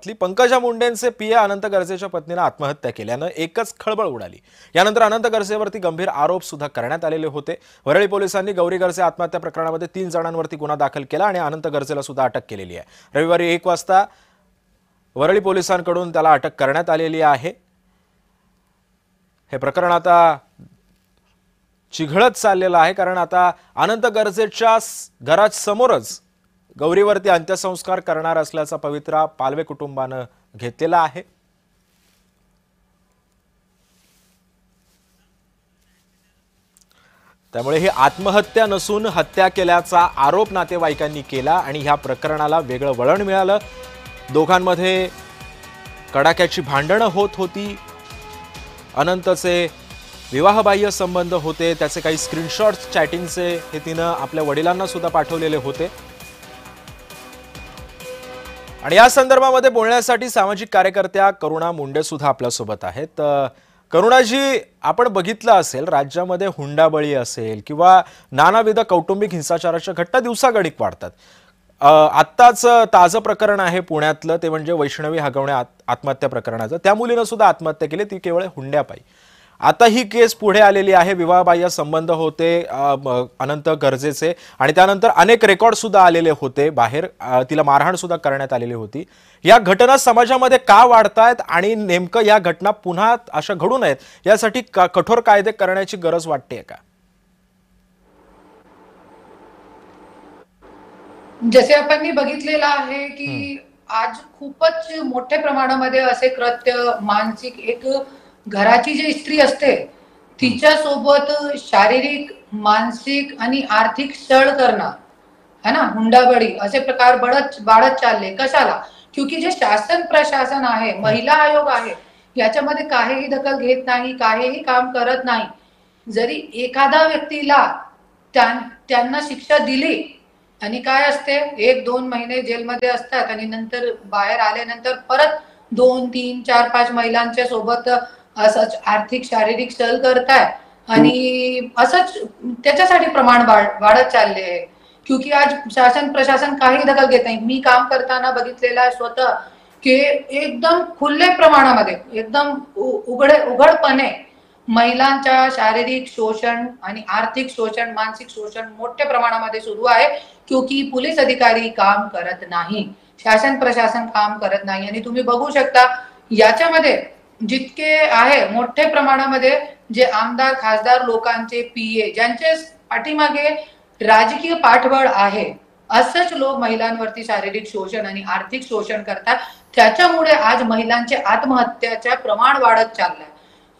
विदर्भातली पंकजा मुंडेंचे पीए अनंत गरजेच्या पत्नीने आत्महत्या केल्यानं एकच खळबळ उडाली। यानंतर अनंत गरजेवरती गंभीर आरोप सुद्धा करण्यात आलेले होते। वरळी पोलिसांनी गौरी गरजे आत्महत्या प्रकरणामध्ये 3 जणांवरती गुन्हा दाखल केला आणि अनंत गरजेला सुद्धा अटक केलेली आहे। रविवारी 1 वाजता वरळी पोलिसांकडून त्याला अटक करण्यात आलेली आहे। हे प्रकरण आता चिघळत चाललेलं आहे, कारण आता अनंत गरजेच्या घरासमोरच गौरीवरती अंत्यसंस्कार करणार असल्याचा पवित्रा पालवे कुटुंबाने घेतलेला आहे। त्यामुळे ही आत्महत्या नसून हत्या केल्याचा आरोप नातेवाईकांनी केला आणि ह्या प्रकरणाला वेगळं वळण मिळालं। दोघांमध्ये कडाक्याची भांडणं होत होती। अनंतचे विवाहबाह्य संबंध होते, त्याचे काही स्क्रीनशॉट्स चॅटिंगचे हे तिने आपल्या वडिलांना सुद्धा पाठवलेले होते। आणि या संदर्भामध्ये बोलण्यासाठी सामाजिक कार्यकर्त्या करुणा मुंडे सुद्धा आपल्या सोबत आहेत। करुणाजी, आपण बघितलं असेल राज्यामध्ये हुंडाबळी असेल किंवा नानाविध कौटुंबिक हिंसाचाराच्या घटना दिवसागणिक वाढतात। आत्ताच ताजं प्रकरण आहे पुण्यातलं, ते म्हणजे वैष्णवी हगवणे आत्महत्या प्रकरणाचं। त्या मुलीने सुद्धा आत्महत्या केली, ती केवळ हुंड्यापायी। आता ही केस पुढे आलेली आहे। विवाहबाह्य संबंध होते अनंत गरजेचे आणि त्यानंतर अनेक रेकॉर्ड सुद्धा आलेले होते बाहेर। तिला मारहाण सुद्धा करण्यात आलेली होती। या घटना समाजामध्ये का वाढतायत आणि नेमकं या घटना पुन्हा अशा घडू नयेत यासाठी कठोर कायदे करण्याची गरज वाटते का? जसे आपण बघितलेलं आहे की आज खूपच मोठ्या प्रमाणामध्ये असे कृत्य, मानसिक एक घराची जी स्त्री असते तिच्या सोबत शारीरिक, मानसिक आणि आर्थिक छळ करणं है ना, हुंडाबळी असे प्रकार वाढत चालले। कशाला? क्योंकि जे शासन प्रशासन आहे, महिला आयोग आहे, याच्यामध्ये काहीही दखल घेत नाही, काहीही काम करत नाही। जरी एखादा व्यक्तीला त्यांना शिक्षा दिली आणि काय असते, 1-2 महिने जेलमध्ये असतात आणि नंतर बाहेर आल्यानंतर परत 2, 3, 4, 5 महिलांच्या सोबत असंच आर्थिक, शारीरिक छळ करताय आणि असंच त्याच्यासाठी प्रमाण वाढत चालले आहे। क्योंकि आज शासन प्रशासन काही दखल घेत नाही। मी काम करताना बघितलेलं आहे स्वतः की एकदम खुले प्रमाणामध्ये, एकदम उघडपणे महिलांच्या शारीरिक शोषण आणि आर्थिक शोषण, मानसिक शोषण मोठ्या प्रमाणामध्ये सुरू आहे। क्योंकि पोलीस अधिकारी काम करत नाही, शासन प्रशासन काम करत नाही। आणि तुम्ही बघू शकता याच्यामध्ये जितके आहे मोठ्या प्रमाणामध्ये जे आमदार खासदार लोकांचे पीए, ज्यांचे पाठीमागे राजकीय पाठबळ आहे, असंच लोक महिलांवरती शारीरिक शोषण आणि आर्थिक शोषण करतात। त्याच्यामुळे आज महिलांचे आत्महत्याचे प्रमाण वाढत चाललंय।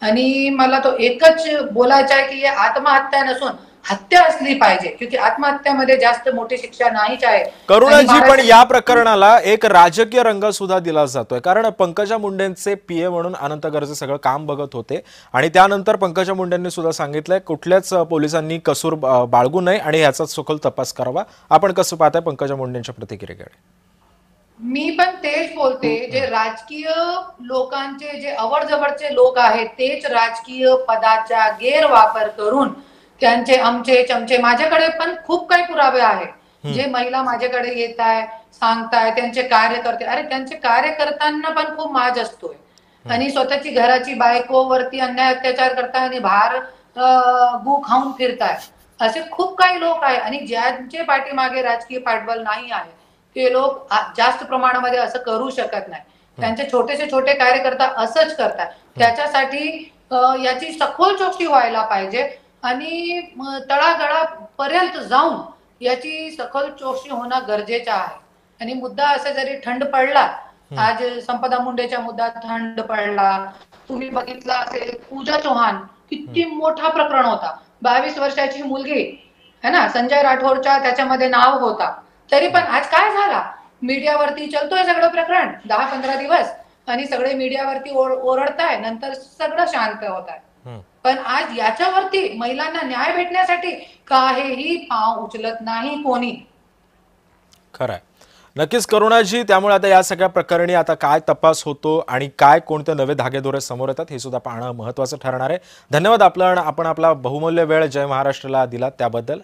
आणि मला तो एकच बोलायचा आहे की आत्महत्या नसून हत्या असली पाहिजे, क्योंकि आत्महत्यामध्ये जास्त मोठी शिक्षा नाहीच आहे। करुणाजी, पण या प्रकरणाला एक राजकीय रंग सुद्धा दिला जातोय, कारण पंकजा मुंडेंचे पीए म्हणून अनंत गरजे सगळं काम बघत होते आणि त्यानंतर पंकजा मुंडेंनी सुद्धा सांगितलंय कुठल्याच पोलिसांनी कसूर बाळगू नये आणि याचा सखोल तपास करावा। आपण कसं पाहताय पंकजा मुंडेंच्या प्रतिक्रियेकडे? मी पण तेच बोलते, जे राजकीय लोकांचे जे अवरजवळचे लोक आहेत तेच राजकीय पदाचा गैरवापर करून त्यांचे आमचे चमचे, माझ्याकडे पण खूप काही पुरावे आहे। जे महिला माझ्याकडे येत आहे, सांगताय त्यांचे कार्यकर्ते, अरे त्यांचे कार्यकर्त्यांना पण खूप माज असतोय आणि स्वतःची घराची बायकोवरती अन्याय अत्याचार करताय आणि बाहेर गू खाऊन फिरताय। असे खूप काही लोक आहे आणि ज्यांचे पाठीमागे राजकीय पाठबळ नाही आहे ते लोक जास्त प्रमाणामध्ये असं करू शकत नाही। त्यांचे छोटे कार्यकर्ता असंच करतात। त्याच्यासाठी याची सखोल चौकशी व्हायला पाहिजे आणि तळागाळापर्यंत जाऊन याची सखोल चौकशी होणं गरजेचं आहे। आणि मुद्दा असा जरी थंड पडला, आज संपदा मुंडेचा मुद्दा थंड पडला, तुम्ही बघितला असेल पूजा चव्हाण किती मोठा प्रकरण होता, 22 वर्षाची मुलगी है ना, संजय राठोडचा त्याच्यामध्ये नाव होता, तरी पण आज काय झाला, मीडियावरती चलतोय सगळं प्रकरण 10-15 दिवस आणि सगळे मीडियावरती ओरडताय, नंतर सगळं शांत होत आहे। पण आज याच्यावरती महिलांना न्याय भेटण्यासाठी काहीही पाव उचलत नाही कोणी। खरंय, नक्कीच करुणाजी। त्यामुळे आता या सगळ्या प्रकरणी आता काय तपास होतो आणि काय कोणते नवे धागेदोरे समोर येतात हे सुद्धा पाहणं महत्त्वाचं ठरणार आहे। धन्यवाद आपण आपला बहुमूल्य वेळ जय महाराष्ट्रला दिलात त्याबद्दल।